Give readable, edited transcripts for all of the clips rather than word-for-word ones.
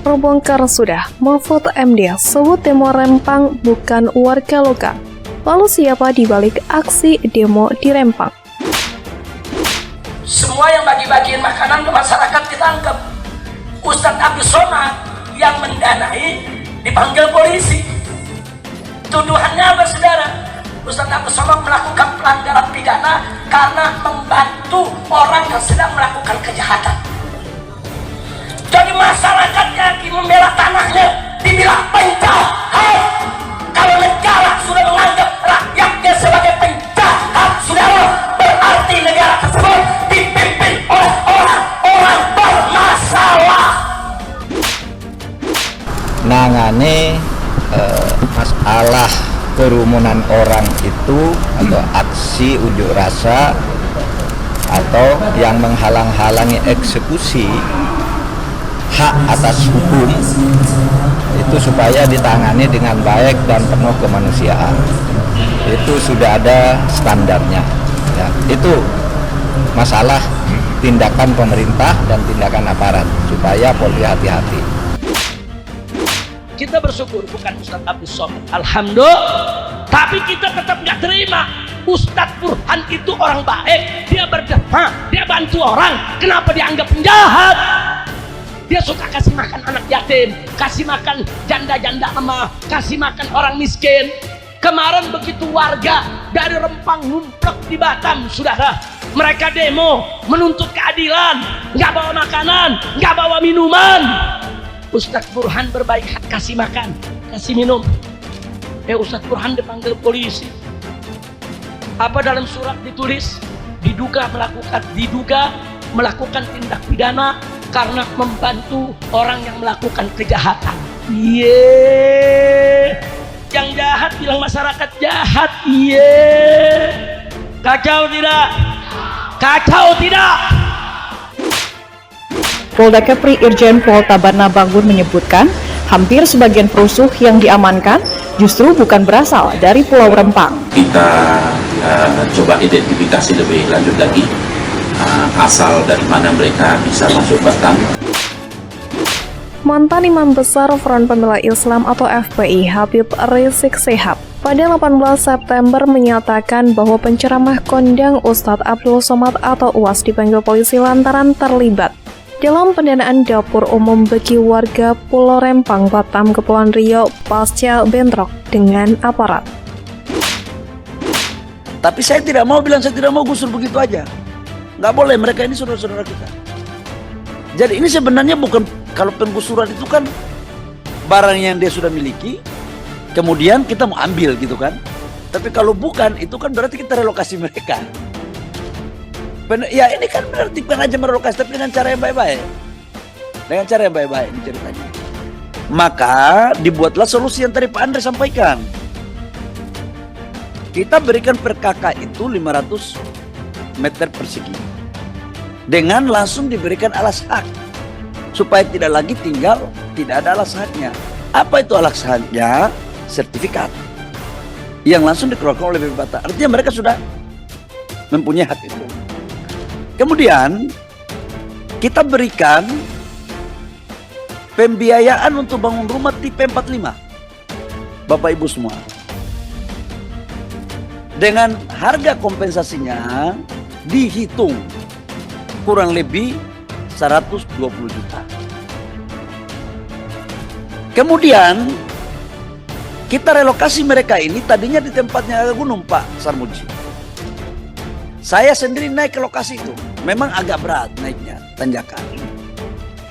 terbongkar sudah. Mahfud MD sebut demo Rempang bukan warga lokal. Lalu siapa di balik aksi demo di Rempang? Semua yang bagi-bagiin makanan ke masyarakat ditangkap. Ustadz Abdul Somad yang mendanai dipanggil polisi. Tuduhannya apa, saudara? Ustadz Abdul Somad melakukan pelanggaran pidana karena membantu orang yang sedang melakukan kejahatan. Jadi masyarakatnya lagi membela tanahnya, dibilang penjahat. Kalau negara sudah menganggap rakyatnya sebagai penjahat, saudara, berarti negara tersebut dipimpin oleh orang-orang bermasalah. Nangane masalah kerumunan orang itu atau aksi unjuk rasa atau yang menghalang-halangi eksekusi hak atas hukum itu supaya ditangani dengan baik dan penuh kemanusiaan. Itu sudah ada standarnya ya. Itu masalah tindakan pemerintah dan tindakan aparat supaya Polri hati-hati. Kita bersyukur bukan Ustadz Abdul Somad, alhamdulillah. Tapi kita tetap nggak terima. Ustadz Burhan itu orang baik, dia berdemah, dia bantu orang. Kenapa dianggap penjahat? Dia suka kasih makan anak yatim, kasih makan janda-janda lemah, kasih makan orang miskin. Kemarin begitu warga dari Rempang numplek di Batam, saudara. Mereka demo menuntut keadilan, nggak bawa makanan, nggak bawa minuman. Ustadz Burhan berbaik hati kasih makan, kasih minum. Ustadz Burhan dipanggil polisi. Apa dalam surat ditulis? Diduga melakukan tindak pidana karena membantu orang yang melakukan kejahatan. Yang jahat bilang masyarakat jahat. Kacau tidak? Kacau tidak? Polda Kepri Irjen Pol Tabarna Bangun menyebutkan hampir sebagian perusuh yang diamankan justru bukan berasal dari Pulau Rempang. Kita coba identifikasi lebih lanjut lagi asal dari mana mereka bisa masuk Batam. Mantan Imam Besar Front Pembela Islam atau FPI Habib Rizik Syihab pada 18 September menyatakan bahwa penceramah kondang Ustadz Abdul Somad atau UAS dipanggil polisi lantaran terlibat dalam pendanaan dapur umum bagi warga Pulau Rempang, Batam, Kepulauan Riau pasca bentrok dengan aparat. Tapi saya tidak mau bilang saya tidak mau gusur begitu aja. Nggak boleh, mereka ini saudara-saudara kita. Jadi ini sebenarnya bukan, kalau penggusuran itu kan barang yang dia sudah miliki, kemudian kita mau ambil gitu kan. Tapi kalau bukan, itu kan berarti kita relokasi mereka. Ya ini kan berarti bukan aja merelokasi, tapi dengan cara yang baik-baik. Dengan cara yang baik-baik ini ceritanya. Maka dibuatlah solusi yang tadi Pak Andre sampaikan. Kita berikan per kakak itu 500 meter persegi. Dengan langsung diberikan alas hak. Supaya tidak lagi tinggal, tidak ada alas haknya. Apa itu alas haknya? Sertifikat. Yang langsung dikeluarkan oleh BP Batam. Artinya mereka sudah mempunyai hak itu. Kemudian kita berikan pembiayaan untuk bangun rumah tipe 45. Bapak Ibu semua. Dengan harga kompensasinya dihitung kurang lebih 120 juta. Kemudian kita relokasi mereka ini tadinya di tempatnya agak gunung, Pak Sarmuji. Saya sendiri naik ke lokasi itu. Memang agak berat naiknya, tanjakan.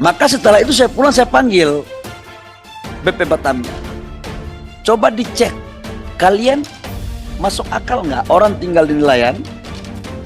Maka setelah itu saya pulang, saya panggil BP Batamnya. Coba dicek, kalian masuk akal nggak orang tinggal di nelayan,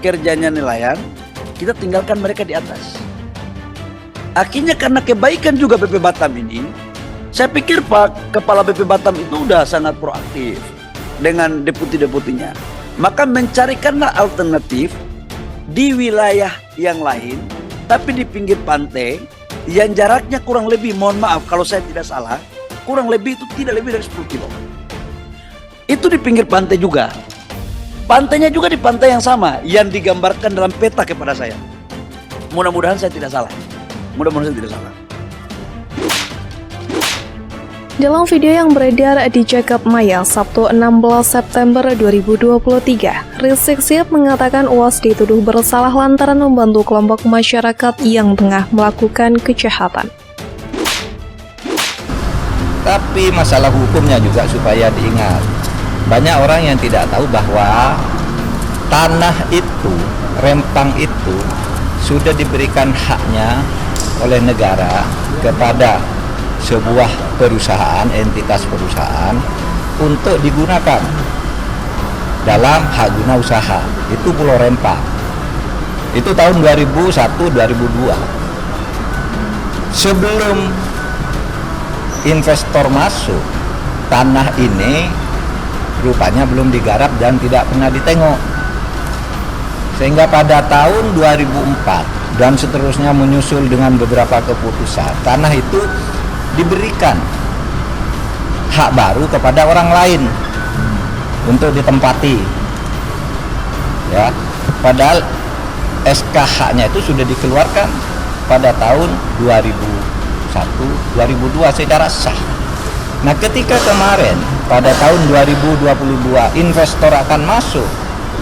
kerjanya nelayan, kita tinggalkan mereka di atas. Akhirnya karena kebaikan juga BP Batam ini, saya pikir Pak Kepala BP Batam itu udah sangat proaktif dengan deputi-deputinya. Maka mencarikanlah alternatif di wilayah yang lain, tapi di pinggir pantai yang jaraknya kurang lebih, mohon maaf kalau saya tidak salah, kurang lebih itu tidak lebih dari 10 kilo. Itu di pinggir pantai juga. Pantainya juga di pantai yang sama yang digambarkan dalam peta kepada saya. Mudah-mudahan saya tidak salah. Mudah-mudahan saya tidak salah. Dalam video yang beredar di Jagat Maya Sabtu 16 September 2023, Rizik Syihab mengatakan UAS dituduh bersalah lantaran membantu kelompok masyarakat yang tengah melakukan kejahatan. Tapi masalah hukumnya juga supaya diingat. Banyak orang yang tidak tahu bahwa tanah itu, Rempang itu, sudah diberikan haknya oleh negara kepada sebuah perusahaan, entitas perusahaan untuk digunakan dalam hak guna usaha. Itu Pulau Rempang. Itu tahun 2001-2002. Sebelum investor masuk, tanah ini rupanya belum digarap dan tidak pernah ditengok. Sehingga pada tahun 2004 dan seterusnya menyusul dengan beberapa keputusan, tanah itu diberikan hak baru kepada orang lain untuk ditempati, ya. Padahal SK haknya itu sudah dikeluarkan pada tahun 2001-2002 secara sah. Nah, ketika kemarin pada tahun 2022 investor akan masuk,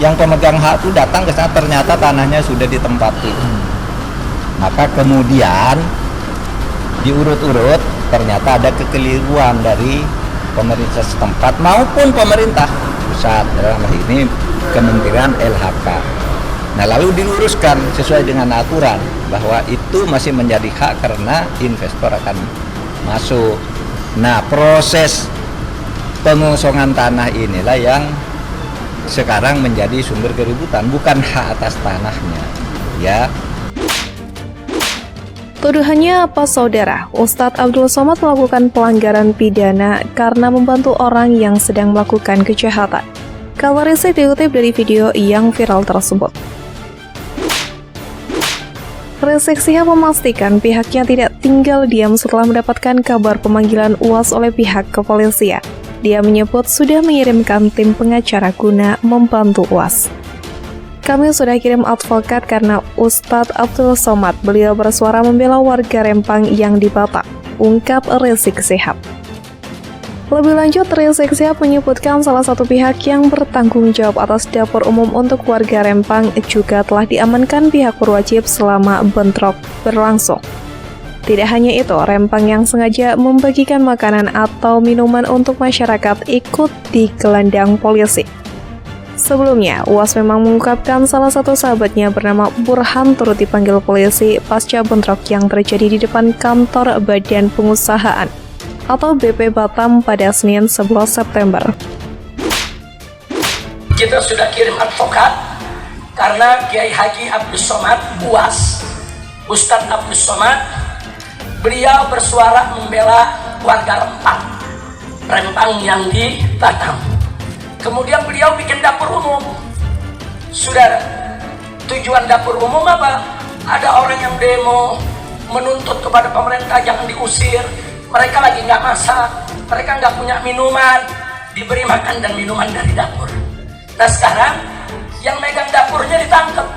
yang pemegang hak itu datang ke sana, ternyata tanahnya sudah ditempati. Maka kemudian diurut-urut, ternyata ada kekeliruan dari pemerintah setempat maupun pemerintah pusat, dalam hal ini Kementerian LHK. Nah, lalu diluruskan sesuai dengan aturan bahwa itu masih menjadi hak karena investor akan masuk. Nah, proses pengosongan tanah inilah yang sekarang menjadi sumber keributan, bukan hak atas tanahnya, ya. Tuduhannya apa, saudara? Ustadz Abdul Somad melakukan pelanggaran pidana karena membantu orang yang sedang melakukan kejahatan. Kabar Rizik dikutip dari video yang viral tersebut. Rizik Syihab memastikan pihaknya tidak tinggal diam setelah mendapatkan kabar pemanggilan UAS oleh pihak kepolisian. Dia menyebut sudah mengirimkan tim pengacara guna membantu UAS. Kami sudah kirim advokat karena Ustadz Abdul Somad, beliau bersuara membela warga Rempang yang di Batak, ungkap Rizik Syihab. Lebih lanjut, Rizik Syihab menyebutkan salah satu pihak yang bertanggung jawab atas dapur umum untuk warga Rempang juga telah diamankan pihak berwajib selama bentrok berlangsung. Tidak hanya itu, Rempang yang sengaja membagikan makanan atau minuman untuk masyarakat ikut digelandang polisi. Sebelumnya, UAS memang mengungkapkan salah satu sahabatnya bernama Burhan turut dipanggil polisi pasca bentrok yang terjadi di depan kantor Badan Pengusahaan atau BP Batam pada Senin 11 September. Kita sudah kirim advokat karena Kiai Haji Abdul Somad, UAS, Ustadz Abdul Somad, beliau bersuara membela warga Rempang yang di Batam. Kemudian beliau bikin dapur umum. Saudara, tujuan dapur umum apa? Ada orang yang demo menuntut kepada pemerintah jangan diusir. Mereka lagi nggak masak, mereka nggak punya minuman, diberi makan dan minuman dari dapur. Nah sekarang yang megang dapurnya ditangkap.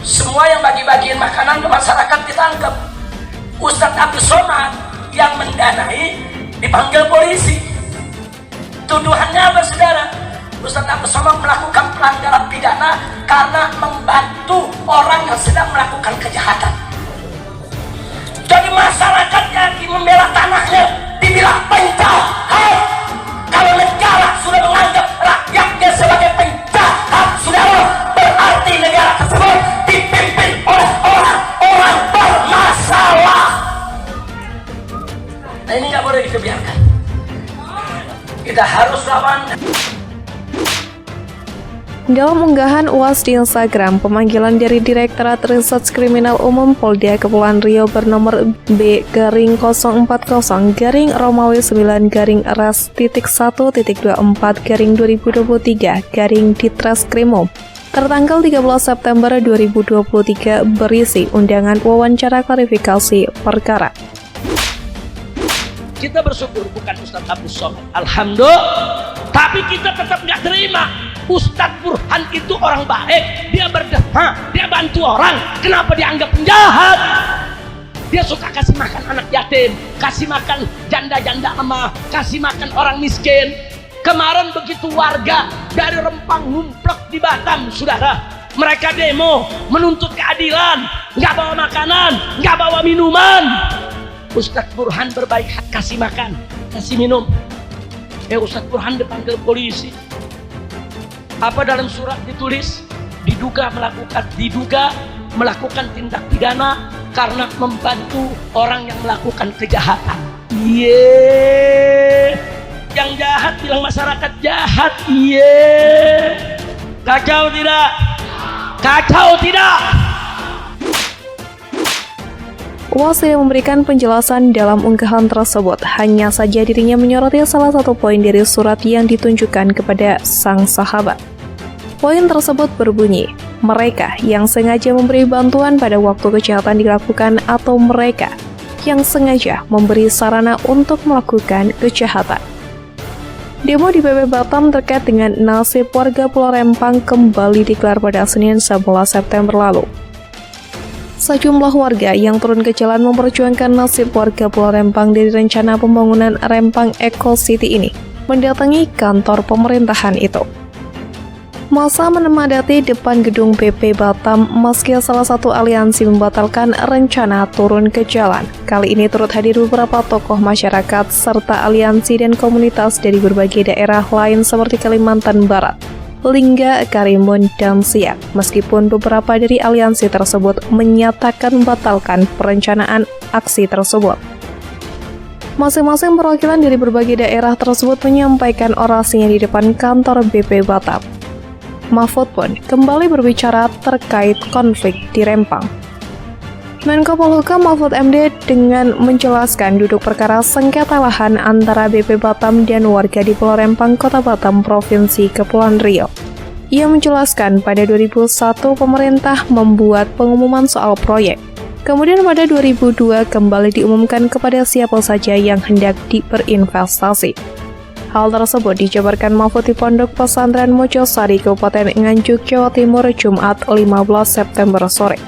Semua yang bagi-bagiin makanan ke masyarakat ditangkap. Ustadz Abdul Somad yang mendanai dipanggil polisi. Tuduhannya apa, saudara? Ustadz Abdul Somad melakukan pelanggaran pidana karena membantu orang yang sedang melakukan kejahatan. Jadi masyarakat yang membela tanahnya dibilang penjahat. Kalau negara sudah menganggap rakyatnya sebagai penjahat, saudara, berarti negara tersebut dipimpin oleh orang-orang bermasalah. Nah ini nggak boleh dibiarkan. Kita harus lawan. Dalam unggahan UAS di Instagram, pemanggilan dari Direktorat Reserse Kriminal Umum Polda Kepulauan Riau bernomor B-Ros-1.24-Ras-1.24-2023-Ditreskrimum tertanggal 13 September 2023 berisi undangan wawancara klarifikasi perkara. Kita bersyukur bukan Ustadz Abdul Somad, alhamdulillah. Tapi kita tetap nggak terima. Ustadz Burhan itu orang baik, dia berdoa, dia bantu orang. Kenapa dianggap penjahat? Dia suka kasih makan anak yatim, kasih makan janda-janda lemah, kasih makan orang miskin. Kemarin begitu warga dari Rempang ngumplek di Batam, saudara. Mereka demo menuntut keadilan, nggak bawa makanan, nggak bawa minuman. Ustadz Burhan berbaik hati, kasih makan, kasih minum. Ustadz Burhan dipanggil polisi. Apa dalam surat ditulis? Diduga melakukan tindak pidana karena membantu orang yang melakukan kejahatan. Yang jahat bilang masyarakat jahat. Kacau tidak? Kacau tidak? UAS tidak memberikan penjelasan dalam unggahan tersebut, hanya saja dirinya menyoroti salah satu poin dari surat yang ditunjukkan kepada sang sahabat. Poin tersebut berbunyi, mereka yang sengaja memberi bantuan pada waktu kejahatan dilakukan atau mereka yang sengaja memberi sarana untuk melakukan kejahatan. Demo di PP Batam terkait dengan nasib warga Pulau Rempang kembali digelar pada Senin 11 September lalu. Sejumlah warga yang turun ke jalan memperjuangkan nasib warga Pulau Rempang dari rencana pembangunan Rempang Eco City ini mendatangi kantor pemerintahan itu. Masa memadati depan gedung PP Batam meski salah satu aliansi membatalkan rencana turun ke jalan. Kali ini turut hadir beberapa tokoh masyarakat serta aliansi dan komunitas dari berbagai daerah lain seperti Kalimantan Barat, Lingga, Karimun, dan Siak. Meskipun beberapa dari aliansi tersebut menyatakan membatalkan perencanaan aksi tersebut. Masing-masing perwakilan dari berbagai daerah tersebut menyampaikan orasinya di depan kantor BP Batam. Mahfud pun kembali berbicara terkait konflik di Rempang. Menko Polhukam Mahfud MD dengan menjelaskan duduk perkara sengketa lahan antara BP Batam dan warga di Pulau Rempang, Kota Batam, Provinsi Kepulauan Riau. Ia menjelaskan pada 2001 pemerintah membuat pengumuman soal proyek. Kemudian pada 2002 kembali diumumkan kepada siapa saja yang hendak berinvestasi. Hal tersebut dijabarkan Mahfud di Pondok Pesantren Mojosari, Kabupaten Nganjuk, Jawa Timur, Jumat 15 September sore.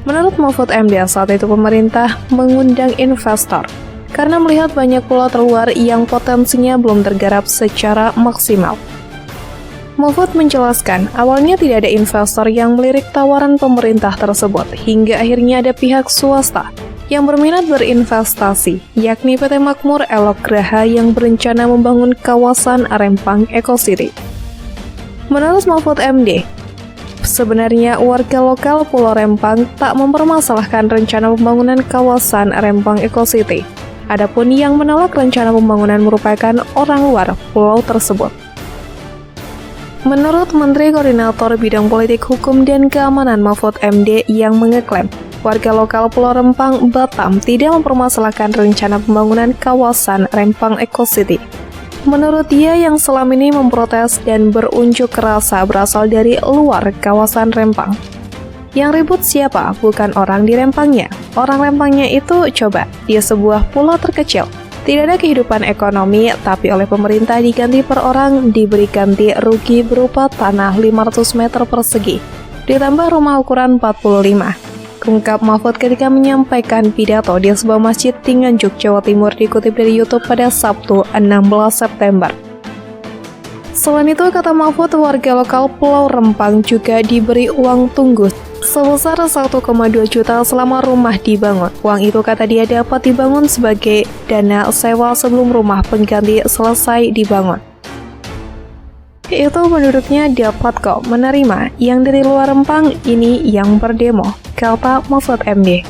Menurut Mahfud MD, saat itu pemerintah mengundang investor karena melihat banyak pulau terluar yang potensinya belum tergarap secara maksimal. Mahfud menjelaskan, awalnya tidak ada investor yang melirik tawaran pemerintah tersebut, hingga akhirnya ada pihak swasta yang berminat berinvestasi, yakni PT Makmur Elok Graha yang berencana membangun kawasan Rempang Eco City. Menurut Mahfud MD, sebenarnya warga lokal Pulau Rempang tak mempermasalahkan rencana pembangunan kawasan Rempang Eco City. Adapun yang menolak rencana pembangunan merupakan orang luar pulau tersebut. Menurut Menteri Koordinator Bidang Politik, Hukum, dan Keamanan Mahfud MD yang mengeklaim warga lokal Pulau Rempang, Batam tidak mempermasalahkan rencana pembangunan kawasan Rempang Eco City. Menurut dia, yang selama ini memprotes dan berunjuk rasa berasal dari luar kawasan Rempang. Yang ribut siapa? Bukan orang di Rempangnya. Orang Rempangnya itu coba, dia sebuah pulau terkecil. Tidak ada kehidupan ekonomi, tapi oleh pemerintah diganti per orang, diberi ganti rugi berupa tanah 500 meter persegi, ditambah rumah ukuran 45. Ungkap Mahfud ketika menyampaikan pidato di sebuah masjid di Nganjuk, Jawa Timur, dikutip dari YouTube pada Sabtu 16 September. Selain itu, kata Mahfud, warga lokal Pulau Rempang juga diberi uang tunggu sebesar 1,2 juta selama rumah dibangun. Uang itu, kata dia, dapat dibangun sebagai dana sewa sebelum rumah pengganti selesai dibangun. Itu penduduknya dapat kok menerima, yang dari luar Rempang ini yang berdemo, kata Mahfud MD.